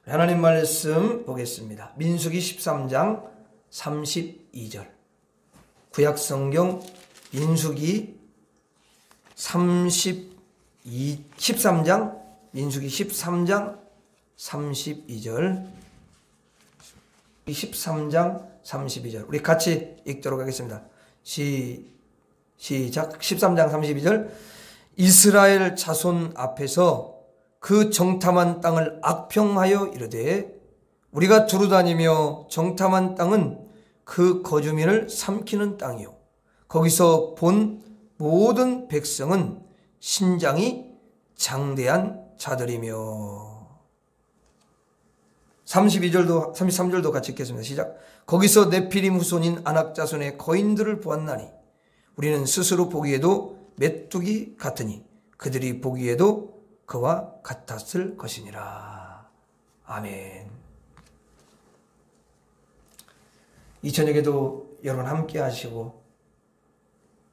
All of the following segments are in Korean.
하나님 말씀 보겠습니다. 민수기 13장 32절. 구약성경 민수기 13장 민수기 13장 32절. 13장 32절. 우리 같이 읽도록 하겠습니다. 시작. 13장 32절. 이스라엘 자손 앞에서 그 정탐한 땅을 악평하여 이르되 우리가 두루다니며 정탐한 땅은 그 거주민을 삼키는 땅이요 거기서 본 모든 백성은 신장이 장대한 자들이며. 32절도 33절도 같이 읽겠습니다. 시작. 거기서 네피림 후손인 아낙 자손의 거인들을 보았나니 우리는 스스로 보기에도 메뚜기 같으니 그들이 보기에도 그와 같았을 것이니라. 아멘. 이 저녁에도 여러분 함께 하시고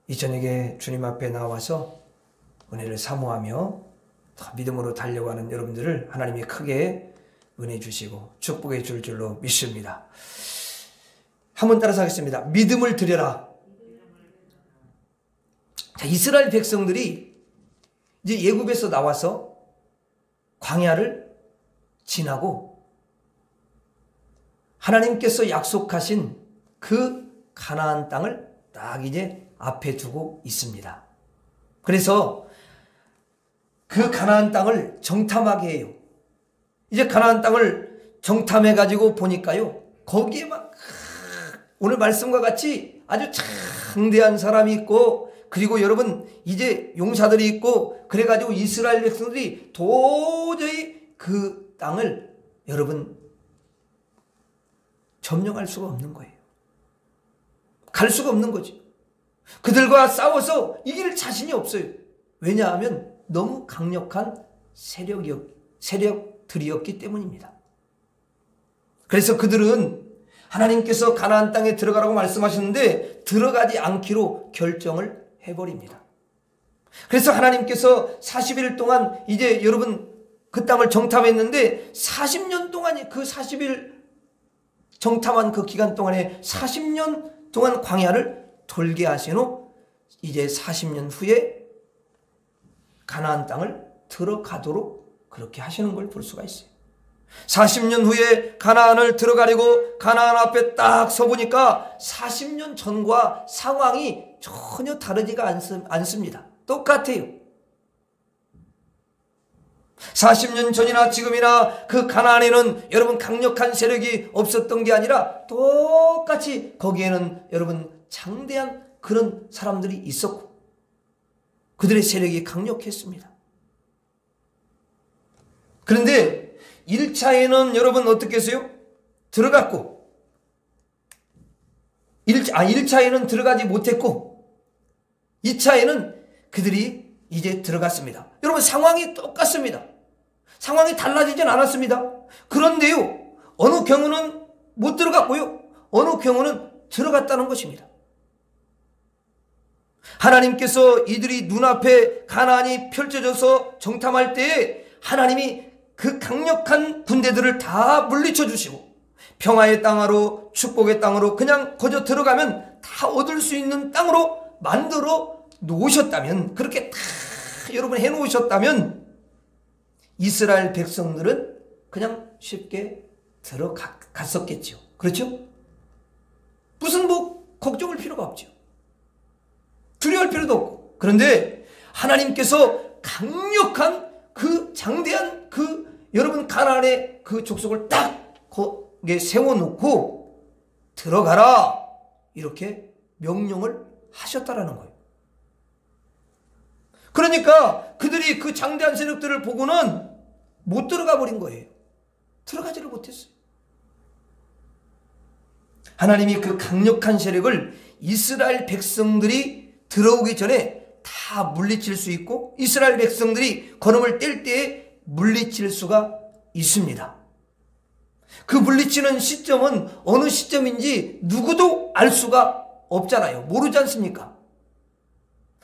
이 저녁에 주님 앞에 나와서 은혜를 사모하며 더 믿음으로 달려가는 여러분들을 하나님이 크게 은혜 주시고 축복해 줄 줄로 믿습니다. 한번 따라서 하겠습니다. 믿음을 드려라. 자, 이스라엘 백성들이 이제 애굽에서 나와서 광야를 지나고 하나님께서 약속하신 그 가나안 땅을 딱 이제 앞에 두고 있습니다. 그래서 그 가나안 땅을 정탐하게 해요. 이제 가나안 땅을 정탐해 가지고 보니까요, 거기에 막 오늘 말씀과 같이 아주 장대한 사람이 있고, 그리고 여러분 이제 용사들이 있고, 그래가지고 이스라엘 백성들이 도저히 그 땅을 여러분 점령할 수가 없는 거예요. 갈 수가 없는 거죠. 그들과 싸워서 이길 자신이 없어요. 왜냐하면 너무 강력한 세력들이었기 때문입니다. 그래서 그들은 하나님께서 가나안 땅에 들어가라고 말씀하셨는데 들어가지 않기로 결정을 해버립니다. 그래서 하나님께서 40일 동안 이제 여러분 그 땅을 정탐했는데 40년 동안이 그 40일 정탐한 그 기간 동안에 40년 동안 광야를 돌게 하신 후 이제 40년 후에 가나안 땅을 들어가도록 그렇게 하시는 걸 볼 수가 있어요. 40년 후에 가나안을 들어가려고 가나안 앞에 딱 서보니까 40년 전과 상황이 전혀 다르지가 않습니다. 똑같아요. 40년 전이나 지금이나 그 가나안에는 여러분 강력한 세력이 없었던 게 아니라 똑같이 거기에는 여러분 장대한 그런 사람들이 있었고 그들의 세력이 강력했습니다. 그런데 1차에는 여러분 어떻게 했어요? 들어갔고 1차에는 들어가지 못했고 2차에는 그들이 이제 들어갔습니다. 여러분 상황이 똑같습니다. 상황이 달라지진 않았습니다. 그런데요, 어느 경우는 못 들어갔고요, 어느 경우는 들어갔다는 것입니다. 하나님께서 이들이 눈앞에 가나안이 펼쳐져서 정탐할 때에 하나님이 그 강력한 군대들을 다 물리쳐 주시고 평화의 땅으로 축복의 땅으로 그냥 거저 들어가면 다 얻을 수 있는 땅으로 만들어 놓으셨다면, 그렇게 다 여러분 해놓으셨다면 이스라엘 백성들은 그냥 쉽게 들어갔었겠죠. 그렇죠? 무슨 걱정할 필요가 없죠. 두려워할 필요도 없고. 그런데 하나님께서 강력한 그 장대한 그 여러분 가나안의 그 족속을 딱 거기에 세워놓고 들어가라 이렇게 명령을 하셨다라는 거예요. 그러니까 그들이 그 장대한 세력들을 보고는 못 들어가 버린 거예요. 들어가지를 못했어요. 하나님이 그 강력한 세력을 이스라엘 백성들이 들어오기 전에 다 물리칠 수 있고 이스라엘 백성들이 걸음을 뗄 때에 물리칠 수가 있습니다. 그 물리치는 시점은 어느 시점인지 누구도 알 수가 없잖아요. 모르지 않습니까?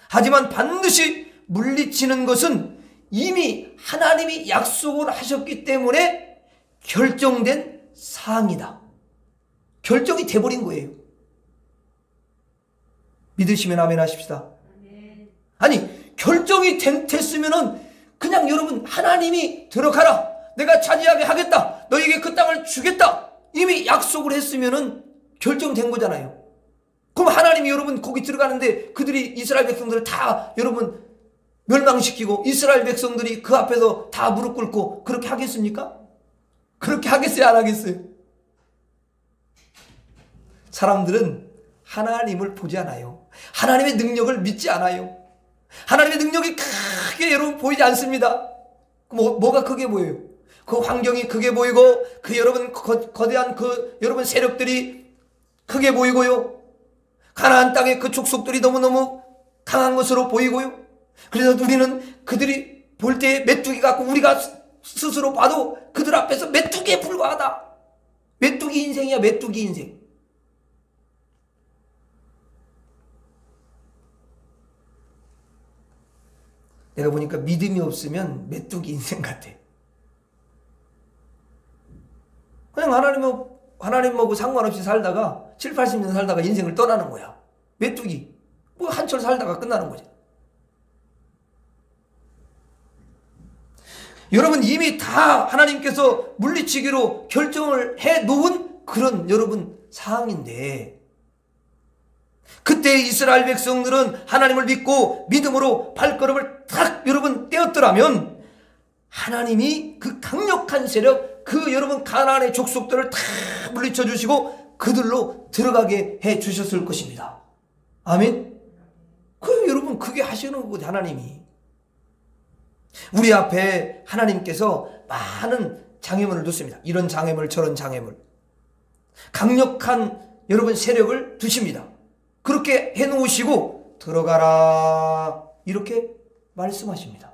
하지만 반드시 물리치는 것은 이미 하나님이 약속을 하셨기 때문에 결정된 사항이다. 결정이 돼버린 거예요. 믿으시면 아멘 하십시다. 아니 결정이 됐으면은 그냥 여러분 하나님이 들어가라, 내가 차지하게 하겠다, 너에게 그 땅을 주겠다, 이미 약속을 했으면은 결정된 거잖아요. 그럼 하나님이 여러분 거기 들어가는데 그들이 이스라엘 백성들을 다 여러분 멸망시키고 이스라엘 백성들이 그 앞에서 다 무릎 꿇고 그렇게 하겠습니까? 그렇게 하겠어요, 안 하겠어요? 사람들은 하나님을 보지 않아요. 하나님의 능력을 믿지 않아요. 하나님의 능력이 크게 여러분 보이지 않습니다. 뭐가 크게 보여요? 그 환경이 크게 보이고 그 여러분 거대한 그 여러분 세력들이 크게 보이고요. 가나안 땅의 그 족속들이 너무너무 강한 것으로 보이고요. 그래서 우리는 그들이 볼 때 메뚜기 같고 우리가 스스로 봐도 그들 앞에서 메뚜기에 불과하다. 메뚜기 인생이야, 메뚜기 인생. 내가 보니까 믿음이 없으면 메뚜기 인생 같아. 그냥 하나님하고 상관없이 살다가 7, 80년 살다가 인생을 떠나는 거야. 메뚜기. 뭐 한철 살다가 끝나는 거지. 여러분 이미 다 하나님께서 물리치기로 결정을 해 놓은 그런 여러분 상황인데, 그때 이스라엘 백성들은 하나님을 믿고 믿음으로 발걸음을 탁 여러분 떼었더라면 하나님이 그 강력한 세력, 그 여러분 가나안의 족속들을 다 물리쳐 주시고 그들로 들어가게 해 주셨을 것입니다. 아멘. 여러분 그게 하시는 거죠. 하나님이 우리 앞에 하나님께서 많은 장애물을 두십니다. 이런 장애물 저런 장애물, 강력한 여러분 세력을 두십니다. 그렇게 해놓으시고 들어가라 이렇게 말씀하십니다.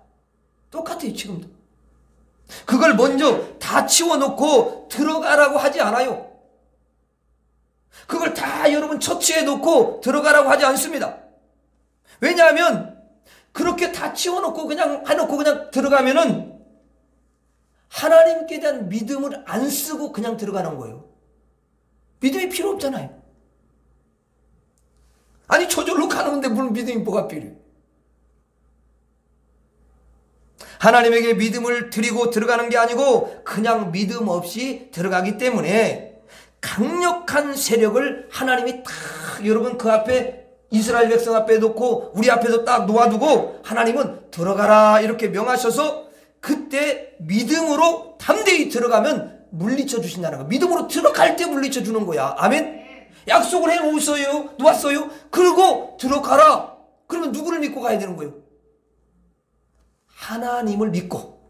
똑같아요. 지금도 그걸 먼저 다 치워놓고 들어가라고 하지 않아요. 그걸 다 여러분 처치해 놓고 들어가라고 하지 않습니다. 왜냐하면 그렇게 다 치워놓고 그냥 해놓고 그냥 들어가면은 하나님께 대한 믿음을 안 쓰고 그냥 들어가는 거예요. 믿음이 필요 없잖아요. 아니 저절로 가는데 무슨 믿음이 뭐가 필요해? 하나님에게 믿음을 드리고 들어가는 게 아니고 그냥 믿음 없이 들어가기 때문에 강력한 세력을 하나님이 딱 여러분 그 앞에 이스라엘 백성 앞에 놓고 우리 앞에서 딱 놓아두고 하나님은 들어가라 이렇게 명하셔서 그때 믿음으로 담대히 들어가면 물리쳐 주신다는 거야. 믿음으로 들어갈 때 물리쳐 주는 거야. 아멘. 약속을 해놓았어요. 놓았어요. 그리고 들어가라. 그러면 누구를 믿고 가야 되는 거예요? 하나님을 믿고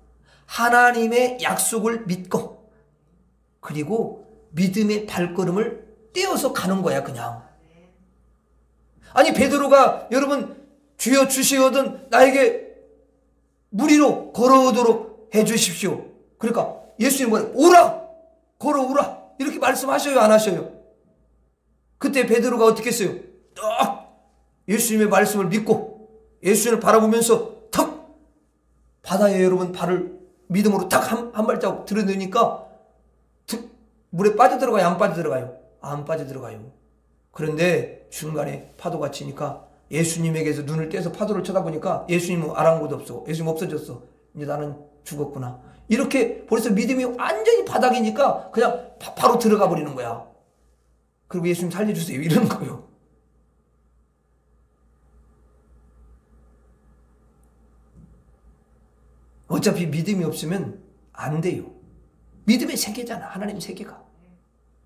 하나님의 약속을 믿고 그리고 믿음의 발걸음을 떼어서 가는 거야. 그냥. 아니 베드로가 여러분 주여 주시거든 나에게 무리로 걸어오도록 해주십시오. 그러니까 예수님 뭐래? 오라! 걸어오라! 이렇게 말씀하셔요? 안 하셔요? 그때 베드로가 어떻게 했어요? 딱 예수님의 말씀을 믿고 예수님을 바라보면서 탁 바다에 여러분 발을 믿음으로 딱 한 발자국 들여놓으니까 물에 빠져들어가요? 안 빠져들어가요? 안 빠져들어가요. 그런데 중간에 파도가 치니까 예수님에게서 눈을 떼서 파도를 쳐다보니까 예수님은 아랑곳 없어. 예수님 없어졌어. 이제 나는 죽었구나. 이렇게 벌써 믿음이 완전히 바닥이니까 그냥 바로 들어가 버리는 거야. 그리고 예수님 살려주세요. 이러는 거예요. 어차피 믿음이 없으면 안 돼요. 믿음의 세계잖아. 하나님 세계가.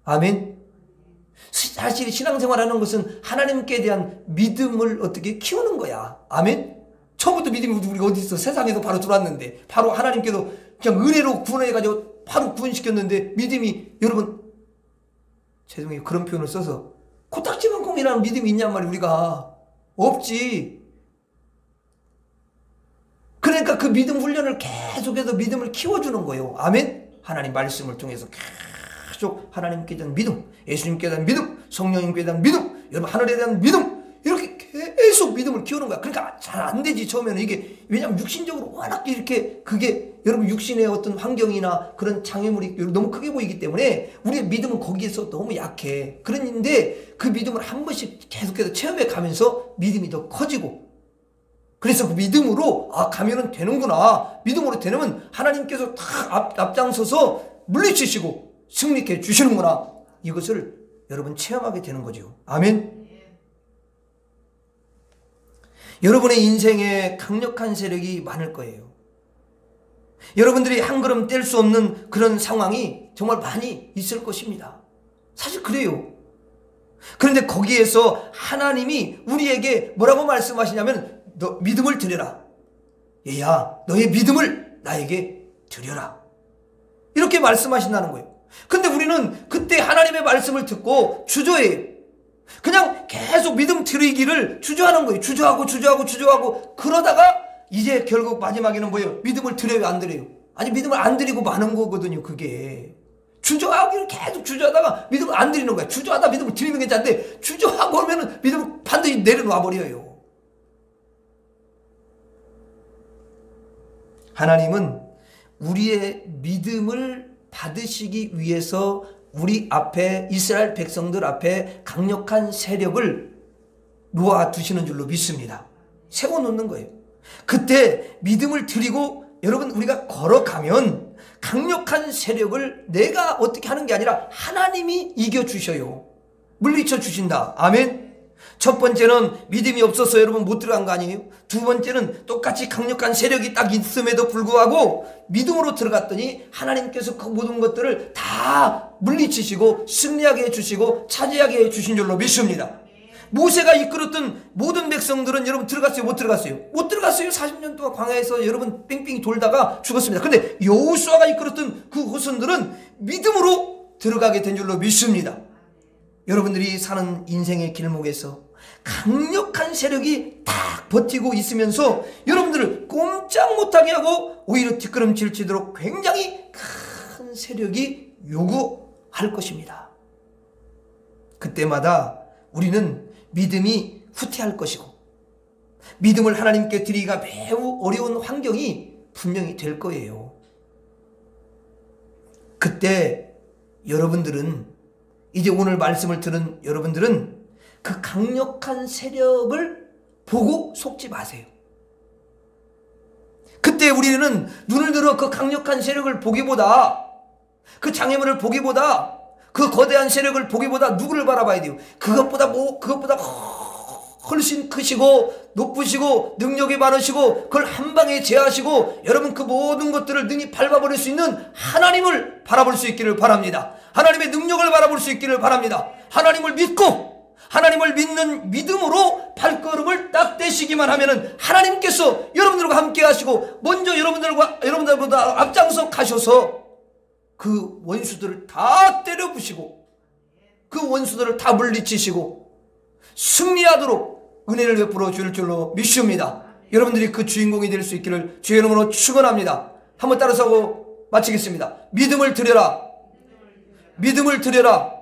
아멘. 사실 신앙생활하는 것은 하나님께 대한 믿음을 어떻게 키우는 거야. 아멘. 처음부터 믿음이 우리가 어디 있어? 세상에서 바로 들어왔는데 바로 하나님께서 그냥 은혜로 구원해가지고 바로 구원시켰는데 믿음이 여러분 죄송해요. 그런 표현을 써서 코딱지만큼이라는 믿음이 있냔 말이야. 우리가 없지. 그러니까 그 믿음 훈련을 계속해서 믿음을 키워주는 거예요. 아멘. 하나님 말씀을 통해서 계속 하나님께 대한 믿음, 예수님께 대한 믿음, 성령님께 대한 믿음, 여러분 하늘에 대한 믿음 이렇게 계속 믿음을 키우는 거야. 그러니까 잘 안 되지, 처음에는. 이게, 왜냐하면 육신적으로 워낙 이렇게 그게 여러분 육신의 어떤 환경이나 그런 장애물이 너무 크게 보이기 때문에 우리의 믿음은 거기에서 너무 약해. 그런데 그 믿음을 한 번씩 계속해서 체험해 가면서 믿음이 더 커지고, 그래서 그 믿음으로 가면은 되는구나. 믿음으로 되면 하나님께서 다 앞장서서 물리치시고 승리케 주시는구나. 이것을 여러분 체험하게 되는 거죠. 아멘. 여러분의 인생에 강력한 세력이 많을 거예요. 여러분들이 한 걸음 뗄 수 없는 그런 상황이 정말 많이 있을 것입니다. 사실 그래요. 그런데 거기에서 하나님이 우리에게 뭐라고 말씀하시냐면, 너 믿음을 드려라. 얘야, 너의 믿음을 나에게 드려라. 이렇게 말씀하신다는 거예요. 근데 우리는 그때 하나님의 말씀을 듣고 주저해요. 그냥 계속 믿음 드리기를 주저하는 거예요. 주저하고 그러다가 이제 결국 마지막에는 뭐예요? 믿음을 드려요, 안 드려요? 아니, 믿음을 안 드리고 마는 거거든요, 그게. 주저하기를 계속 주저하다가 믿음을 안 드리는 거야. 주저하다 믿음을 드리는 게 괜찮은데, 주저하고 오면은 믿음을 반드시 내려놔 버려요. 하나님은 우리의 믿음을 받으시기 위해서 우리 앞에, 이스라엘 백성들 앞에 강력한 세력을 놓아두시는 줄로 믿습니다. 세워놓는 거예요. 그때 믿음을 드리고 여러분 우리가 걸어가면 강력한 세력을 내가 어떻게 하는 게 아니라 하나님이 이겨주셔요. 물리쳐 주신다. 아멘. 첫 번째는 믿음이 없어서 여러분 못 들어간 거 아니에요? 두 번째는 똑같이 강력한 세력이 딱 있음에도 불구하고 믿음으로 들어갔더니 하나님께서 그 모든 것들을 다 물리치시고 승리하게 해주시고 차지하게 해주신 줄로 믿습니다. 모세가 이끌었던 모든 백성들은 여러분 들어갔어요? 못 들어갔어요? 못 들어갔어요. 40년 동안 광야에서 여러분 뺑뺑이 돌다가 죽었습니다. 그런데 여호수아가 이끌었던 그 후손들은 믿음으로 들어가게 된 줄로 믿습니다. 여러분들이 사는 인생의 길목에서 강력한 세력이 딱 버티고 있으면서 여러분들을 꼼짝 못하게 하고 오히려 뒷걸음질치도록 굉장히 큰 세력이 요구할 것입니다. 그때마다 우리는 믿음이 후퇴할 것이고 믿음을 하나님께 드리기가 매우 어려운 환경이 분명히 될 거예요. 그때 여러분들은, 이제 오늘 말씀을 들은 여러분들은 그 강력한 세력을 보고 속지 마세요. 그때 우리는 눈을 들어 그 강력한 세력을 보기보다, 그 장애물을 보기보다, 그 거대한 세력을 보기보다 누구를 바라봐야 돼요? 그것보다 훨씬 크시고 높으시고 능력이 많으시고 그걸 한 방에 제하시고 여러분 그 모든 것들을 능히 밟아버릴 수 있는 하나님을 바라볼 수 있기를 바랍니다. 하나님의 능력을 바라볼 수 있기를 바랍니다. 하나님을 믿고 하나님을 믿는 믿음으로 발걸음을 딱 떼시기만 하면은 하나님께서 여러분들과 함께 하시고 먼저 여러분들보다 앞장서 가셔서 그 원수들을 다 때려 부시고 그 원수들을 다 물리치시고 승리하도록 은혜를 베풀어 줄 줄로 믿습니다. 여러분들이 그 주인공이 될 수 있기를 주의 이름으로 축원합니다. 한번 따라서 하고 마치겠습니다. 믿음을 드려라. 믿음을 드려라.